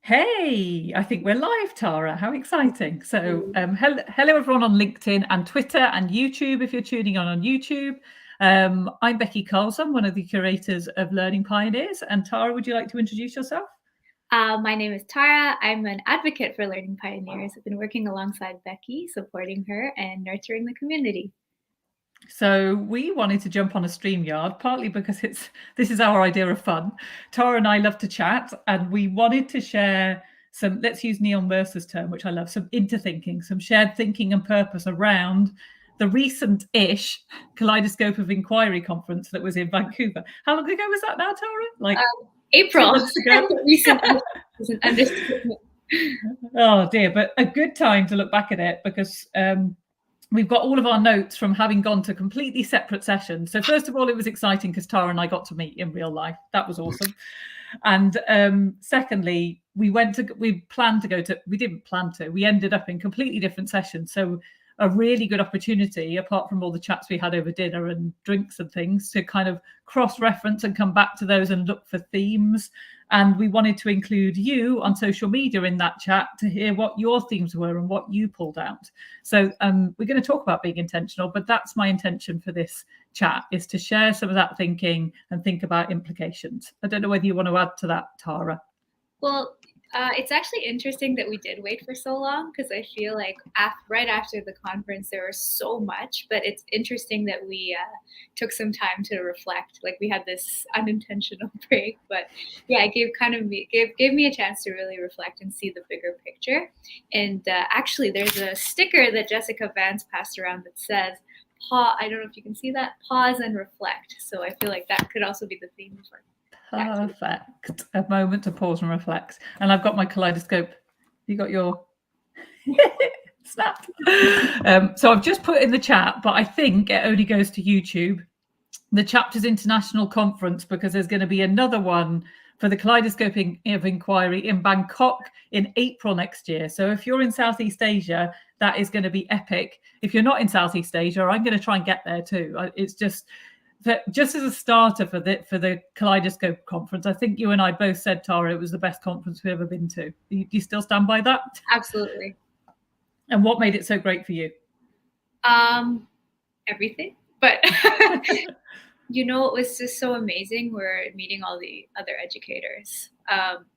Hey, I think we're live, Tara. How exciting. So Mm. hello everyone on LinkedIn and Twitter and YouTube if you're tuning on YouTube. I'm Becky Carlson, one of the curators of Learning Pioneers. And Tara, would you like to introduce yourself? My name is Tara. I'm an advocate for Learning Pioneers. I've been working alongside Becky, supporting her and nurturing the community. So we wanted to jump on a StreamYard, partly because this is our idea of fun. Tara and I love to chat, and we wanted to share some, let's use Neil Mercer's term, which I love, some interthinking, some shared thinking and purpose around the recent-ish Kaleidoscope of Inquiry conference that was in Vancouver. How long ago was that now, Tara? Like April. 2 months ago? Recent is an understatement. Oh dear, but a good time to look back at it because we've got all of our notes from having gone to completely separate sessions. So first of all, it was exciting because Tara and I got to meet in real life. That was awesome. And secondly, we planned to go to, we didn't plan to, we ended up in completely different sessions. So a really good opportunity, apart from all the chats we had over dinner and drinks and things, to kind of cross-reference and come back to those and look for themes. And we wanted to include you on social media in that chat to hear what your themes were and what you pulled out. So we're going to talk about being intentional, but that's my intention for this chat, is to share some of that thinking and think about implications. I don't know whether you want to add to that, Tara. Well, it's actually interesting that we did wait for so long because I feel like right after the conference there was so much, but it's interesting that we took some time to reflect. Like we had this unintentional break, but yeah, it gave me a chance to really reflect and see the bigger picture. And actually, there's a sticker that Jessica Vance passed around that says, I don't know if you can see that, pause and reflect. So I feel like that could also be the theme for Perfect. A moment to pause and reflect. And I've got my kaleidoscope. You got your snap. So I've just put in the chat, but I think it only goes to YouTube. The Chapters International Conference, because there's going to be another one for the Kaleidoscope of Inquiry in Bangkok in April next year. So if you're in Southeast Asia, that is going to be epic. If you're not in Southeast Asia, I'm going to try and get there too. It's just as a starter for the Kaleidoscope conference, I think you and I both said, Tara, it was the best conference we've ever been to. Do you still stand by that? Absolutely. And what made it so great for you? Everything. But you know, it was just so amazing. We're meeting all the other educators.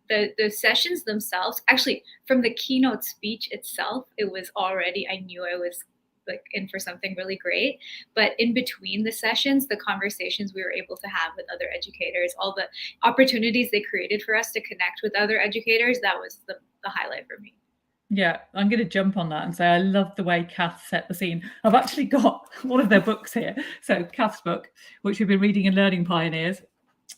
The sessions themselves, actually, from the keynote speech itself, it was already, I knew I was like in for something really great. But in between the sessions, the conversations we were able to have with other educators, all the opportunities they created for us to connect with other educators, that was the highlight for me. Yeah, I'm going to jump on that and say I love the way Kath set the scene. I've actually got one of their books here. So Kath's book, which we've been reading in Learning Pioneers.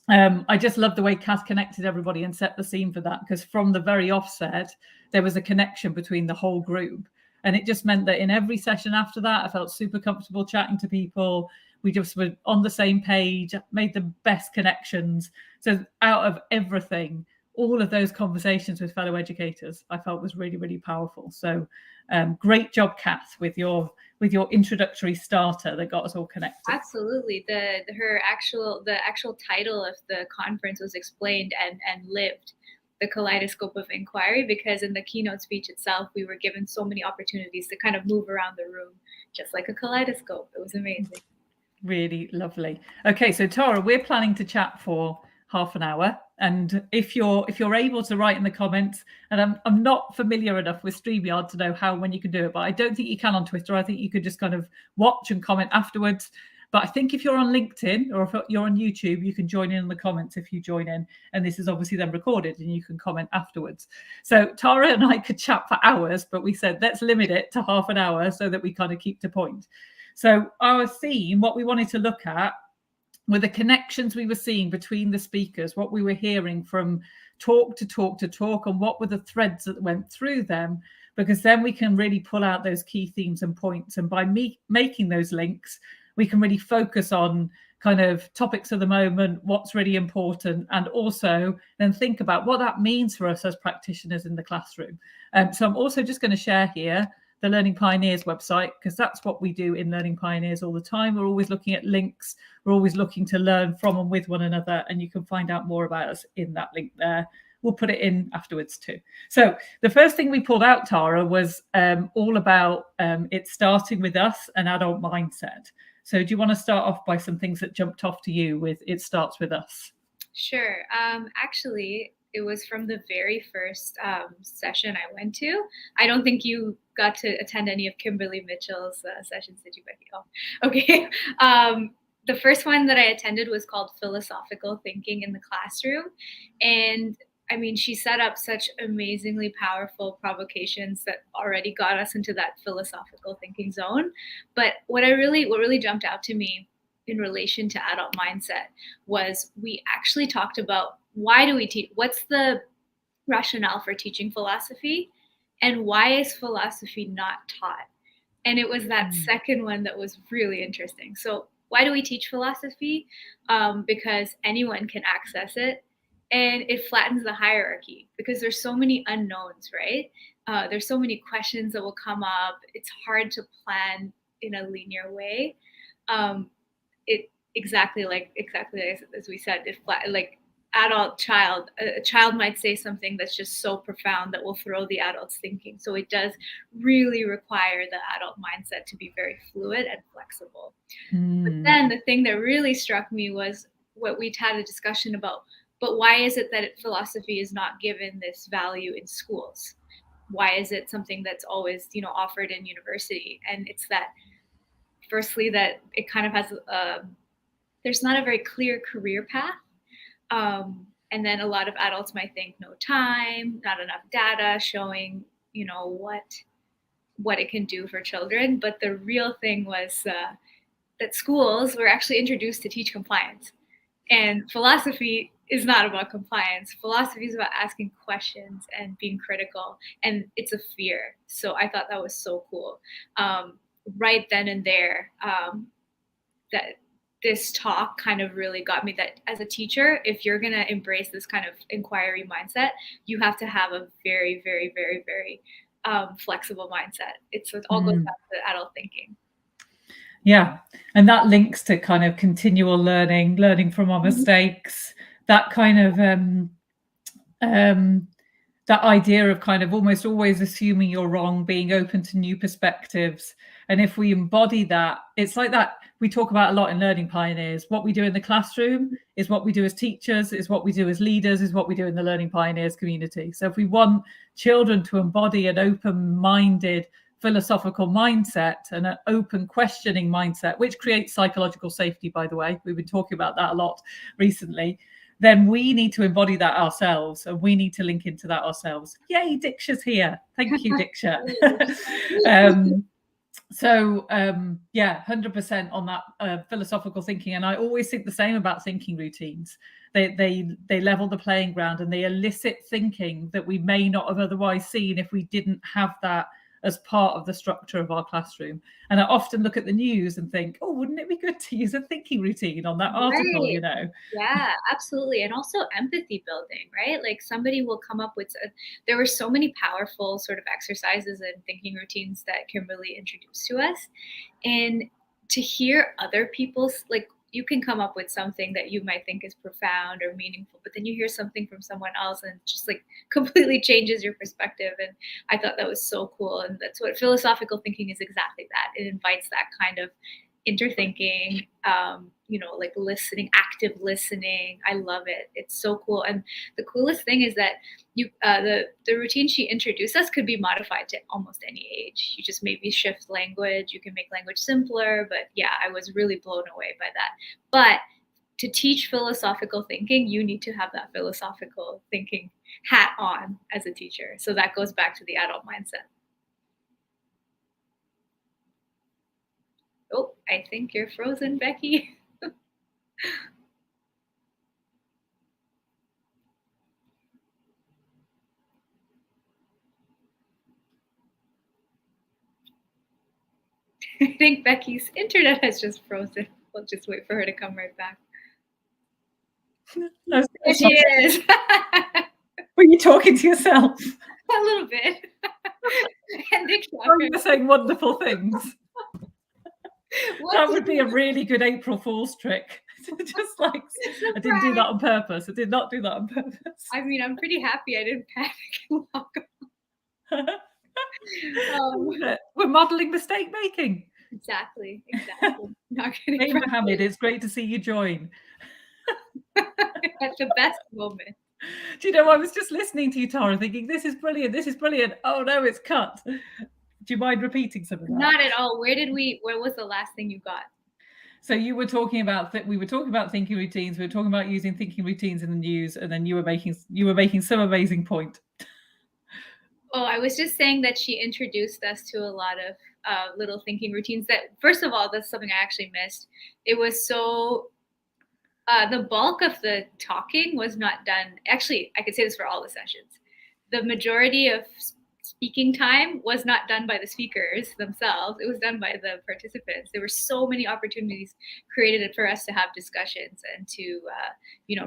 I just love the way Kath connected everybody and set the scene for that, because from the very offset, there was a connection between the whole group. And it just meant that in every session after that, I felt super comfortable chatting to people. We just were on the same page, made the best connections. So out of everything, all of those conversations with fellow educators, I felt was really, really powerful. So great job, Kath, with your introductory starter that got us all connected. Absolutely. The actual title of the conference was explained and lived, the Kaleidoscope of Inquiry, because in the keynote speech itself, we were given so many opportunities to kind of move around the room, just like a kaleidoscope. It was amazing. Really lovely. Okay, so Tara, we're planning to chat for half an hour, and if you're able to write in the comments, and I'm not familiar enough with StreamYard to know how and when you can do it, but I don't think you can on Twitter. I think you could just kind of watch and comment afterwards. But I think if you're on LinkedIn or if you're on YouTube, you can join in the comments if you join in. And this is obviously then recorded and you can comment afterwards. So Tara and I could chat for hours, but we said, let's limit it to half an hour so that we kind of keep to point. So our theme, what we wanted to look at, were the connections we were seeing between the speakers, what we were hearing from talk to talk to talk, and what were the threads that went through them, because then we can really pull out those key themes and points. And by making those links, we can really focus on kind of topics of the moment, what's really important, and also then think about what that means for us as practitioners in the classroom. So I'm also just going to share here the Learning Pioneers website, because that's what we do in Learning Pioneers all the time. We're always looking at links. We're always looking to learn from and with one another, and you can find out more about us in that link there. we'll put it in afterwards too. So the first thing we pulled out, Tara, was all about it starting with us, an adult mindset. So do you want to start off by some things that jumped off to you with it starts with us? Sure. Actually, it was from the very first session I went to. I don't think you got to attend any of Kimberly Mitchell's sessions, did you, Becky? Oh, okay. The first one that I attended was called Philosophical Thinking in the Classroom. And I mean, she set up such amazingly powerful provocations that already got us into that philosophical thinking zone. But what really jumped out to me in relation to adult mindset was we actually talked about why do we teach, what's the rationale for teaching philosophy, and why is philosophy not taught? And it was that second one that was really interesting. So why do we teach philosophy? Because anyone can access it, and it flattens the hierarchy because there's so many unknowns, right? There's so many questions that will come up. It's hard to plan in a linear way. It exactly as we said, it like a child might say something that's just so profound that will throw the adults thinking. So it does really require the adult mindset to be very fluid and flexible. But then the thing that really struck me was what we'd had a discussion about, but why is it that philosophy is not given this value in schools? Why is it something that's always, offered in university? And it's that, firstly, that it kind of has there's not a very clear career path. And then a lot of adults might think no time, not enough data showing, what it can do for children. But the real thing was that schools were actually introduced to teach compliance. And philosophy is not about compliance. Philosophy is about asking questions and being critical. And it's a fear. So I thought that was so cool. Right then and there, that this talk kind of really got me that as a teacher, if you're going to embrace this kind of inquiry mindset, you have to have a very, very, very, very flexible mindset. It all goes back to adult thinking. Yeah. And that links to kind of continual learning from our mistakes, that kind of that idea of kind of almost always assuming you're wrong, being open to new perspectives. And if we embody that, it's like that we talk about a lot in Learning Pioneers. What we do in the classroom is what we do as teachers, is what we do as leaders, is what we do in the Learning Pioneers community. So if we want children to embody an open-minded philosophical mindset and an open questioning mindset, which creates psychological safety, by the way, we've been talking about that a lot recently, then we need to embody that ourselves, and we need to link into that ourselves. Yay, Diksha's here. Thank you, Diksha. So yeah, 100% on that philosophical thinking. And I always think the same about thinking routines. They level the playing ground, and they elicit thinking that we may not have otherwise seen if we didn't have that as part of the structure of our classroom. And I often look at the news and think, oh, wouldn't it be good to use a thinking routine on that article, Yeah, absolutely. And also empathy building, right? Like somebody will come up with, there were so many powerful sort of exercises and thinking routines that Kimberly introduced to us. And to hear other people's, like, you can come up with something that you might think is profound or meaningful, but then you hear something from someone else and just like completely changes your perspective. And I thought that was so cool. And that's what philosophical thinking is, exactly that. It invites that kind of interthinking, like listening, active listening. I love it. It's so cool. And the coolest thing is that the routine she introduced us could be modified to almost any age. You just maybe shift language. You can make language simpler. But yeah, I was really blown away by that. But to teach philosophical thinking, you need to have that philosophical thinking hat on as a teacher. So that goes back to the adult mindset. Oh, I think you're frozen, Becky. I think Becky's internet has just frozen. We'll just wait for her to come right back. There she is. Were you talking to yourself? A little bit. And Dick you were saying wonderful things. That would be a really good April Fool's trick. Just like, I didn't do that on purpose. I did not do that on purpose. I mean, I'm pretty happy I didn't panic and walk off. We're modeling mistake making. Exactly. Not Hey, getting Mohammed, it's great to see you join. at the best moment. Do you know, I was just listening to you, Tara, thinking, this is brilliant, this is brilliant. Oh no, it's cut. Do you mind repeating some of that? Not at all. Where was the last thing you got? So you were talking about we were talking about thinking routines. We were talking about using thinking routines in the news, and then you were making some amazing point. Oh, I was just saying that she introduced us to a lot of little thinking routines that, first of all, that's something I actually missed. It was so, the bulk of the talking was not done. Actually, I could say this for all the sessions. The majority of speaking time was not done by the speakers themselves. It was done by the participants. There were so many opportunities created for us to have discussions and to,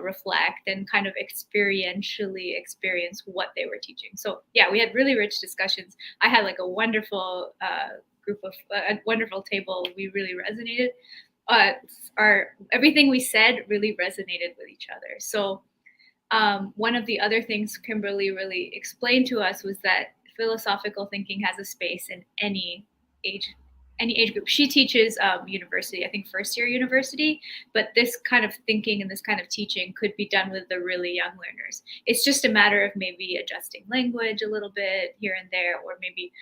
reflect and kind of experientially experience what they were teaching. So yeah, we had really rich discussions. I had like a wonderful a wonderful table. We really resonated. Everything we said really resonated with each other. So one of the other things Kimberly really explained to us was that philosophical thinking has a space in any age group. She teaches university, I think first year university, but this kind of thinking and this kind of teaching could be done with the really young learners. It's just a matter of maybe adjusting language a little bit here and there, or maybe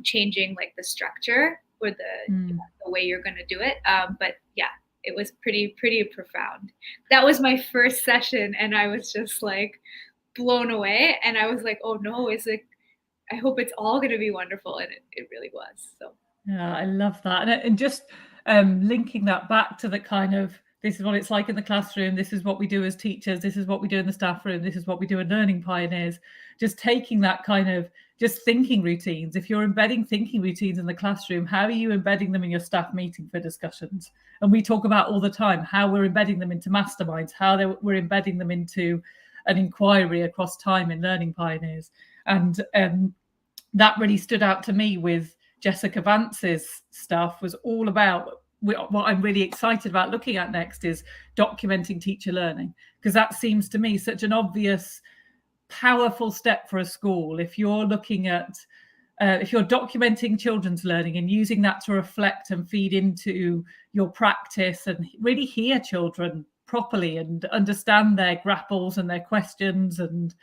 changing like the structure or the way you're going to do it. But yeah, it was pretty profound. That was my first session, and I was just like blown away. And I was like, oh no, I hope it's all going to be wonderful. And it really was. So yeah, I love that. And just linking that back to the kind of, this is what it's like in the classroom. This is what we do as teachers. This is what we do in the staff room. This is what we do in Learning Pioneers. Just taking that kind of just thinking routines. If you're embedding thinking routines in the classroom, how are you embedding them in your staff meeting for discussions? And we talk about all the time how we're embedding them into masterminds, how we're embedding them into an inquiry across time in Learning Pioneers. And that really stood out to me with Jessica Vance's stuff. Was all about what I'm really excited about looking at next is documenting teacher learning, because that seems to me such an obvious, powerful step for a school. If you're looking at, if you're documenting children's learning and using that to reflect and feed into your practice and really hear children properly and understand their grapples and their questions and,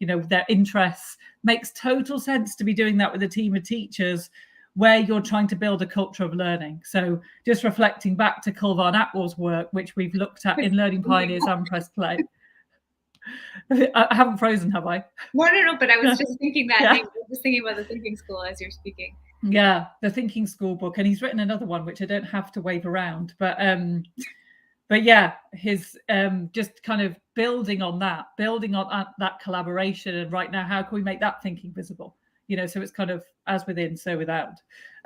their interests, makes total sense to be doing that with a team of teachers where you're trying to build a culture of learning. So just reflecting back to Kulvan Atwal's work, which we've looked at in Learning Pioneers and Press Play. I haven't frozen, have I? No, but I was just thinking that. Yeah. I was just thinking about the Thinking School as you're speaking. Yeah, the Thinking School book. And he's written another one, which I don't have to wave around. But yeah, his just kind of building on that collaboration. And right now, how can we make that thinking visible? So it's kind of as within, so without.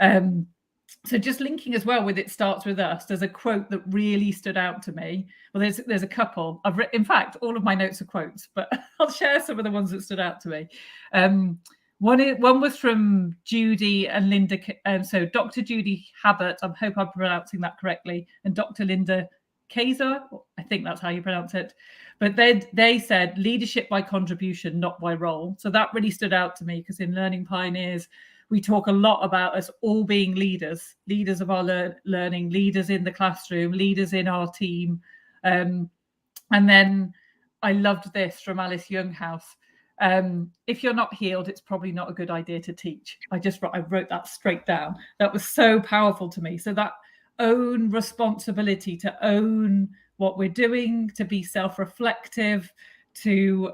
So just linking as well with It Starts With Us, there's a quote that really stood out to me. Well, there's a couple. I've written, in fact, all of my notes are quotes, but I'll share some of the ones that stood out to me. One was from Judy and Linda. So Dr. Judy Habert, I hope I'm pronouncing that correctly, and Dr. Linda Kaiser, I think that's how you pronounce it. But they said leadership by contribution, not by role. So that really stood out to me, because in Learning Pioneers, we talk a lot about us all being leaders of our learning, leaders in the classroom, leaders in our team. And then I loved this from Alice Younghouse. If you're not healed, it's probably not a good idea to teach. I wrote that straight down. That was so powerful to me. So that own responsibility to own what we're doing, to be self-reflective, to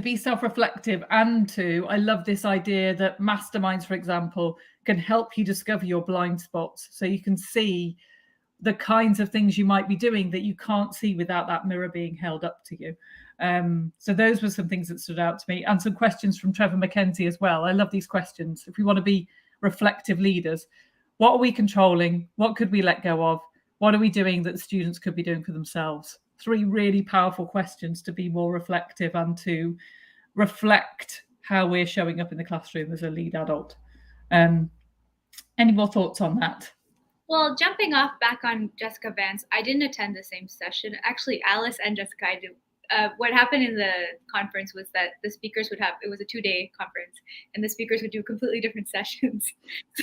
be self-reflective, and I love this idea that masterminds, for example, can help you discover your blind spots, so you can see the kinds of things you might be doing that you can't see without that mirror being held up to you. So those were some things that stood out to me, and some questions from Trevor McKenzie as well. I love these questions. If we want to be reflective leaders, what are we controlling? What could we let go of? What are we doing that the students could be doing for themselves? 3 really powerful questions to be more reflective and to reflect how we're showing up in the classroom as a lead adult. Any more thoughts on that? Well, jumping off back on Jessica Vance, I didn't attend the same session. Actually, Alice and Jessica, I did. What happened in the conference was that the speakers would have, it was a 2-day conference, and the speakers would do completely different sessions.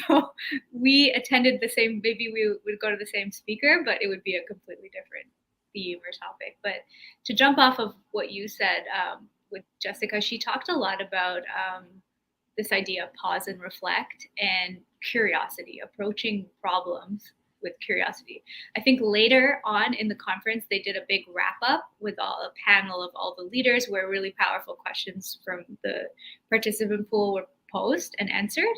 So we attended the same, maybe we would go to the same speaker, but it would be a completely different theme or topic. But to jump off of what you said with Jessica, she talked a lot about this idea of pause and reflect and curiosity, approaching problems with curiosity. I think later on in the conference, they did a big wrap up with a panel of all the leaders where really powerful questions from the participant pool were posed and answered.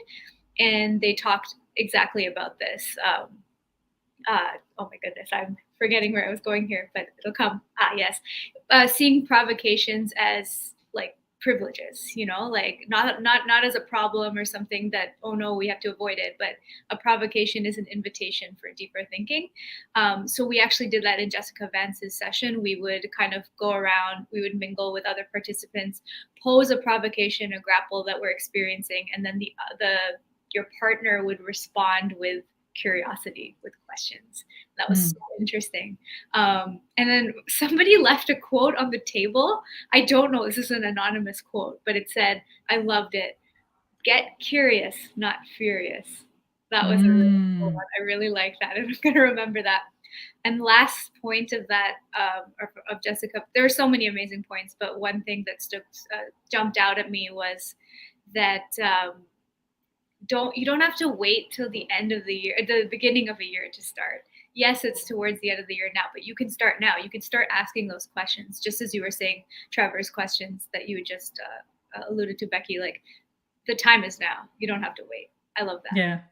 And they talked exactly about this. Oh my goodness, I'm forgetting where I was going here, but it'll come. Yes. Seeing provocations as like privileges, like not as a problem or something that, oh no, we have to avoid it, but a provocation is an invitation for deeper thinking. So we actually did that in Jessica Vance's session. We would kind of go around, we would mingle with other participants, pose a provocation, a grapple that we're experiencing, and then your partner would respond with curiosity, with questions. That was so interesting. And then somebody left a quote on the table. I don't know, this is an anonymous quote, but it said, I loved it. Get curious, not furious. That was a really cool one. I really like that. And I'm going to remember that. And last point of that, of Jessica, there are so many amazing points, but one thing that jumped out at me was that you don't have to wait till the end of the year, the beginning of a year to start. Yes, it's towards the end of the year now, but you can start now. You can start asking those questions, just as you were saying, Trevor's questions that you just alluded to, Becky. Like, the time is now. You don't have to wait. I love that.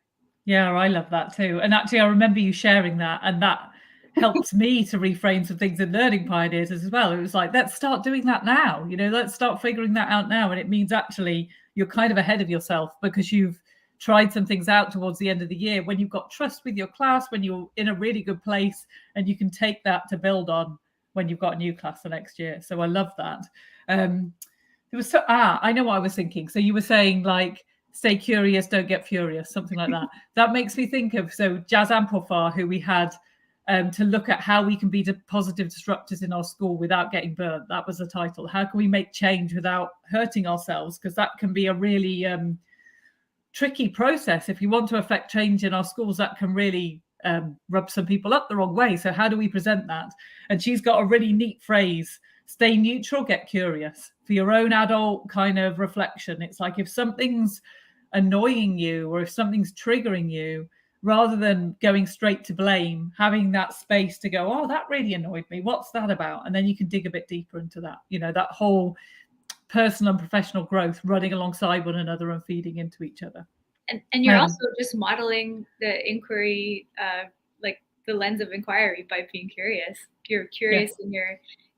Yeah, I love that too. And actually, I remember you sharing that, and that helped me to reframe some things in Learning Pioneers as well. It was like, let's start doing that now. Let's start figuring that out now. And it means actually you're kind of ahead of yourself because you've tried some things out towards the end of the year when you've got trust with your class, when you're in a really good place, and you can take that to build on when you've got a new class the next year. So I love that. I know what I was thinking. So you were saying, like, stay curious, don't get furious, something like that. That makes me think of Jazz Amplifar, who we had to look at how we can be positive disruptors in our school without getting burnt. That was the title. How can we make change without hurting ourselves? Because that can be a really tricky process. If you want to affect change in our schools, that can really rub some people up the wrong way. So how do we present that? And she's got a really neat phrase: stay neutral, get curious. For your own adult kind of reflection, it's like, if something's annoying you or if something's triggering you, rather than going straight to blame, having that space to go, oh, that really annoyed me, what's that about? And then you can dig a bit deeper into that, that whole personal and professional growth running alongside one another and feeding into each other. And you're also just modeling the inquiry, like the lens of inquiry, by being curious. You're curious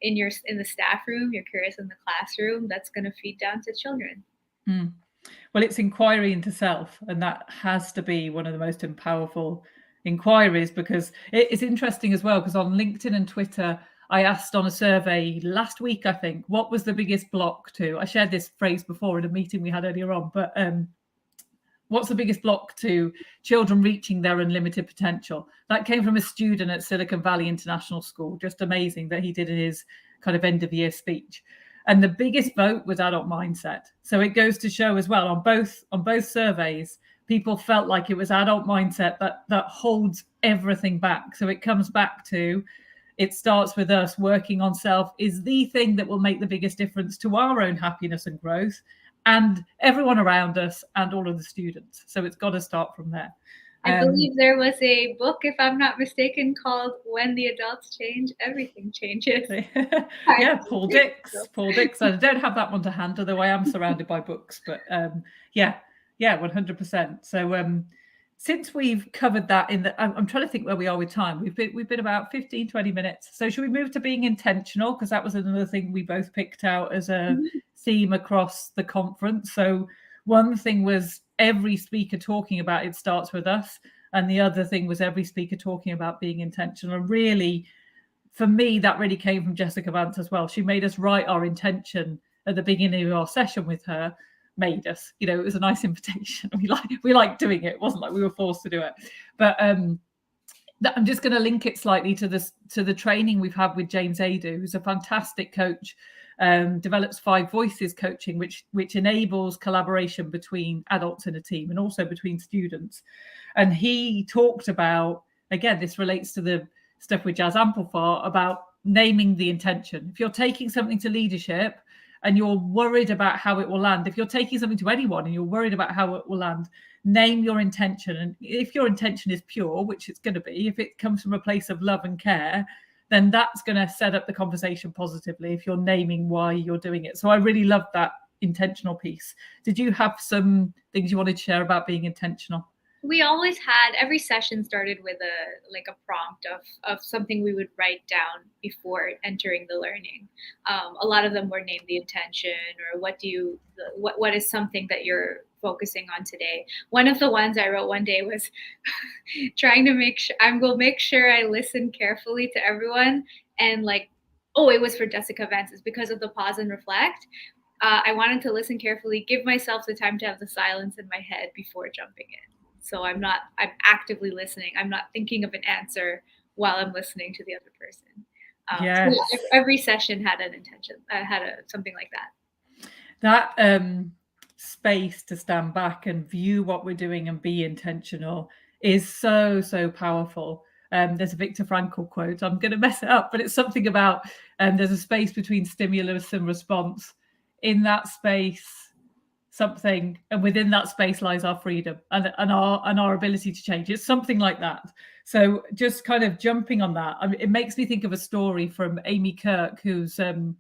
in the staff room, you're curious in the classroom. That's going to feed down to children. Well, it's inquiry into self, and that has to be one of the most powerful inquiries, because it's interesting as well, because on LinkedIn and Twitter, I asked on a survey last week, I think, what was the biggest block to, I shared this phrase before in a meeting we had earlier on, but what's the biggest block to children reaching their unlimited potential? That came from a student at Silicon Valley International School. Just amazing that he did in his kind of end of year speech. And the biggest vote was adult mindset. So it goes to show as well, on both surveys, people felt like it was adult mindset that holds everything back. So it comes back to, it starts with us. Working on self is the thing that will make the biggest difference to our own happiness and growth, and everyone around us and all of the students. So it's got to start from there. I believe there was a book, if I'm not mistaken, called When the Adults Change, Everything Changes. Yeah, Paul Dix. I don't have that one to hand, although I am surrounded by books. But yeah, 100%. So since we've covered that I'm trying to think where we are with time. We've been about 15, 20 minutes. So should we move to being intentional? Because that was another thing we both picked out as a theme across the conference. So one thing was every speaker talking about it starts with us. And the other thing was every speaker talking about being intentional. And really, for me, that really came from Jessica Vance as well. She made us write our intention at the beginning of our session with her. Made us, it was a nice invitation. We liked doing it. It wasn't like we were forced to do it. But I'm just going to link it slightly to the training we've had with James Adu, who's a fantastic coach. Develops 5 voices coaching, which enables collaboration between adults in a team and also between students. And he talked about, again, this relates to the stuff with Jazz Amplify, about naming the intention. If you're taking something to leadership and you're worried about how it will land, if you're taking something to anyone and you're worried about how it will land, name your intention. And if your intention is pure, which it's going to be, if it comes from a place of love and care, then that's going to set up the conversation positively if you're naming why you're doing it. So I really love that intentional piece. Did you have some things you wanted to share about being intentional? We always had, every session started with a prompt of something we would write down before entering the learning. A lot of them were name the intention, or what is something that you're focusing on today. One of the ones I wrote one day was trying to make sure I listen carefully to everyone, and it was for Jessica Vance. It's because of the pause and reflect. I wanted to listen carefully, give myself the time to have the silence in my head before jumping in. So I'm actively listening. I'm not thinking of an answer while I'm listening to the other person. Yes. So every session had an intention, something like that. That space to stand back and view what we're doing and be intentional is so, so powerful. There's a Viktor Frankl quote. I'm going to mess it up, but it's something about there's a space between stimulus and response. In that space, something, and within that space lies our freedom and our ability to change. It's something like that. So just kind of jumping on that, it makes me think of a story from Amy Kirk, who's in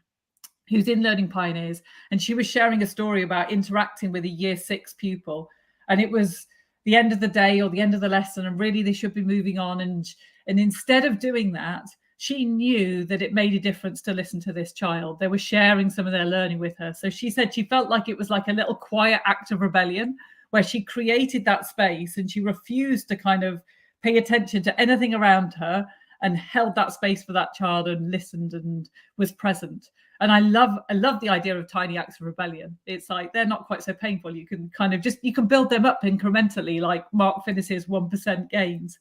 Learning Pioneers, and she was sharing a story about interacting with a year 6 pupil, and it was the end of the day or the end of the lesson, and really they should be moving on, and instead of doing that, she knew that it made a difference to listen to this child. They were sharing some of their learning with her. So she said she felt like it was like a little quiet act of rebellion, where she created that space and she refused to kind of pay attention to anything around her, and held that space for that child and listened and was present. And I love the idea of tiny acts of rebellion. It's like they're not quite so painful. You can kind of you can build them up incrementally, like Mark Finnis's 1% gains.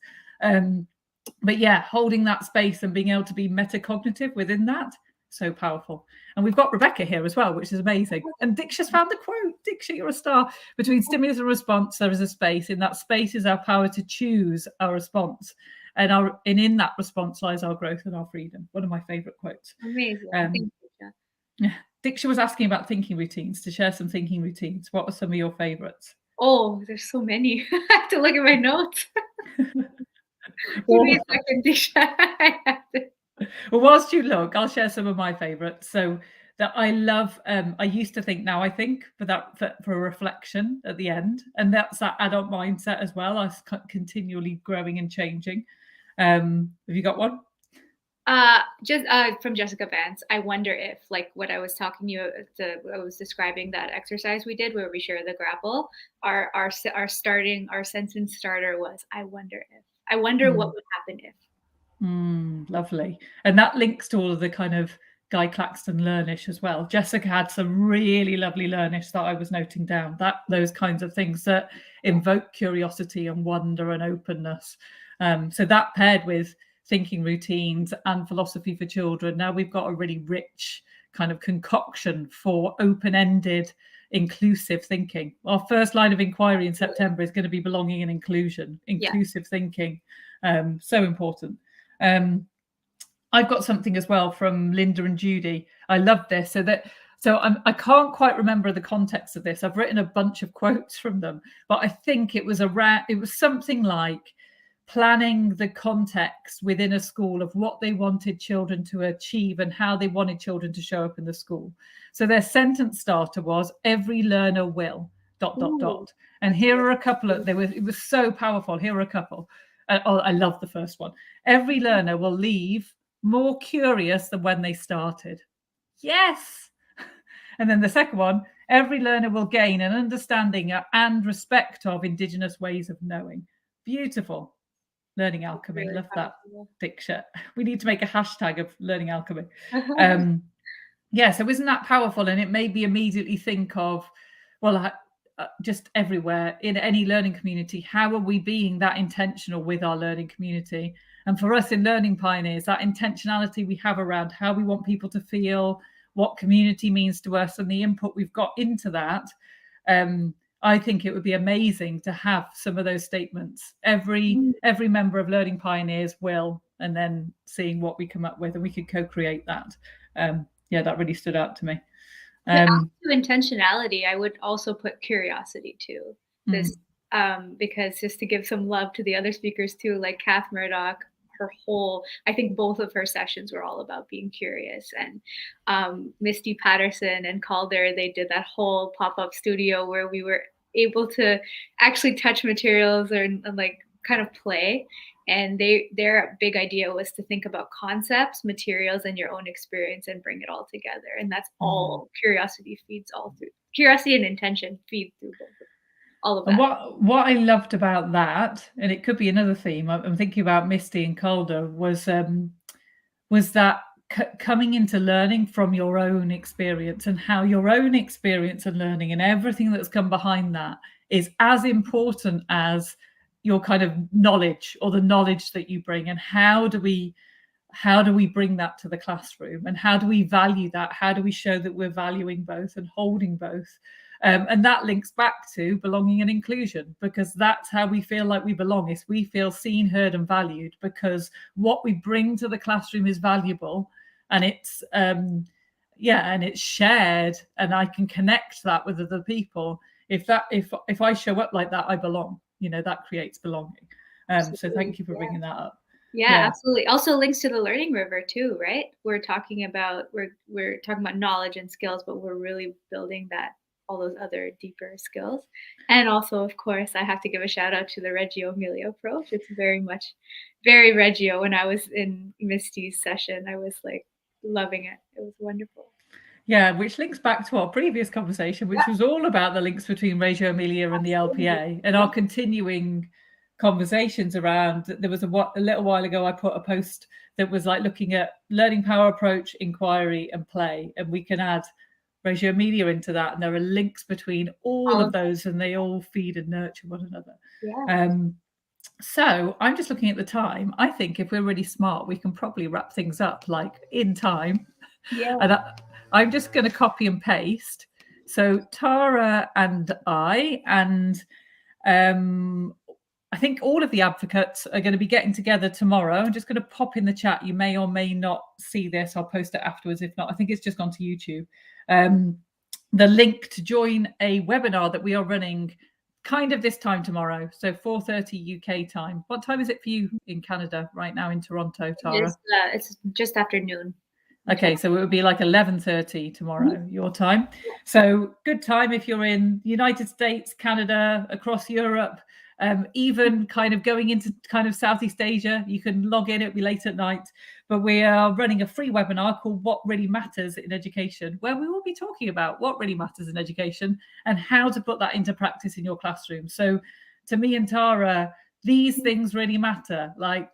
But yeah, holding that space and being able to be metacognitive within that, so powerful. And we've got Rebecca here as well, which is amazing. And Diksha's found the quote. Diksha, you're a star. Between stimulus and response, there is a space. In that space is our power to choose our response. And in that response lies our growth and our freedom. One of my favorite quotes. Amazing. Thank you. Diksha was asking about thinking routines, to share some thinking routines. What are some of your favorites? Oh, there's so many. I have to look at my notes. Give me a second, Diksha. Well, whilst you look, I'll share some of my favorites. So that I love, I used to think, now I think, for a reflection at the end. And that's that adult mindset as well. I was continually growing and changing. Have you got one? Just from Jessica Vance. I wonder if, like what I was talking to you, I was describing that exercise we did where we share the grapple. Our sentence starter was, I wonder if. I wonder what would happen if. Lovely. And that links to all of the kind of Guy Claxton learnish as well. Jessica had some really lovely learnish that I was noting down, those kinds of things that invoke curiosity and wonder and openness. So that paired with thinking routines and philosophy for children, now we've got a really rich kind of concoction for open-ended, inclusive thinking. Our first line of inquiry in September is going to be belonging and inclusion, inclusive thinking. So important. I've got something as well from Linda and Judy. I love this. So I can't quite remember the context of this. I've written a bunch of quotes from them, but I think it was something like planning the context within a school of what they wanted children to achieve and how they wanted children to show up in the school. So their sentence starter was, every learner will, ... And here are a couple of, it was so powerful. Here are a couple. I love the first one. Every learner will leave more curious than when they started. Yes. And then the second one, every learner will gain an understanding and respect of Indigenous ways of knowing. Beautiful. Learning alchemy. Really love that, Diksha. We need to make a hashtag of learning alchemy. Yeah, so isn't that powerful? And it made me immediately think of, well, just everywhere in any learning community. How are we being that intentional with our learning community? And for us in Learning Pioneers, that intentionality we have around how we want people to feel, what community means to us, and the input we've got into that. I think it would be amazing to have some of those statements. Every member of Learning Pioneers will, and then seeing what we come up with, and we could co-create that. Yeah, that really stood out to me. To add to intentionality, I would also put curiosity too. This because just to give some love to the other speakers too, like Kath Murdoch, I think both of her sessions were all about being curious. And Misty Patterson and Calder, they did that whole pop-up studio where we were able to actually touch materials and like kind of play. And their big idea was to think about concepts, materials, and your own experience and bring it all together. And that's all curiosity feeds all through. Curiosity and intention feed through both. All of that. And what I loved about that, and it could be another theme, I'm thinking about Misty and Calder, was that coming into learning from your own experience, and how your own experience and learning and everything that's come behind that is as important as your kind of knowledge or the knowledge that you bring. And how do we bring that to the classroom, and how do we value that? How do we show that we're valuing both and holding both? And that links back to belonging and inclusion, because that's how we feel like we belong. Is we feel seen, heard, and valued, because what we bring to the classroom is valuable, and it's and it's shared, and I can connect that with other people. If I show up like that, I belong. That creates belonging. So thank you for bringing that up. Yeah, absolutely. Also links to the learning river too, right? We're talking about knowledge and skills, but we're really building all those other deeper skills. And also, of course, I have to give a shout out to the Reggio Emilia approach. It's very Reggio. When I was in Misty's session, I was like loving it. It was wonderful. Yeah, which links back to our previous conversation, which was all about the links between Reggio Emilia and the LPA, and our continuing conversations around. There was a little while ago, I put a post that was like looking at learning power approach, inquiry, and play, and we can add Reggio Emilia into that, and there are links between all of those, and they all feed and nurture one another. So I'm just looking at the time. I think if we're really smart, we can probably wrap things up like in time. And I'm just going to copy and paste. So Tara and I think all of the advocates are going to be getting together tomorrow. I'm just going to pop in the chat. You may or may not see this. I'll post it afterwards. If not, I think it's just gone to YouTube. The link to join a webinar that we are running kind of this time tomorrow. So 4:30 UK time. What time is it for you in Canada right now in Toronto, Tara? It's just after noon. Okay, so it would be like 11:30 tomorrow, your time. So good time if you're in the United States, Canada, across Europe, even kind of going into kind of Southeast Asia. You can log in, it'll be late at night. But we are running a free webinar called What Really Matters in Education, where we will be talking about what really matters in education and how to put that into practice in your classroom. So to me and Tara, these things really matter, like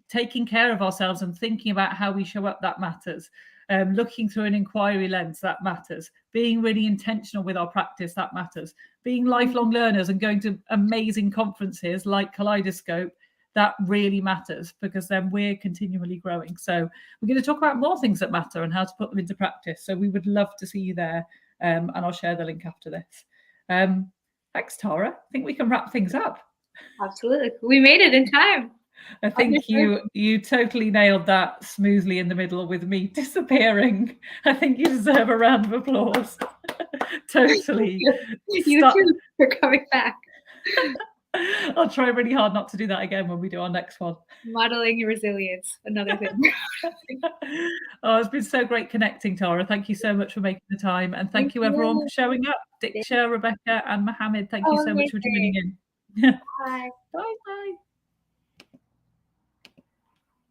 taking care of ourselves and thinking about how we show up, that matters. Looking through an inquiry lens, that matters. Being really intentional with our practice, that matters. Being lifelong learners and going to amazing conferences like Kaleidoscope, that really matters, because then we're continually growing. So we're going to talk about more things that matter and how to put them into practice. So we would love to see you there, and I'll share the link after this. Thanks, Tara. I think we can wrap things up. Absolutely. We made it in time. I think you totally nailed that smoothly in the middle with me disappearing. I think you deserve a round of applause. Totally. You too for coming back. I'll try really hard not to do that again when we do our next one. Modeling resilience, another thing. It's been so great connecting, Tara. Thank you so much for making the time, and thank you everyone for showing up. Diksha, Rebecca, and Mohammed, thank you so much for tuning in. Bye. Bye.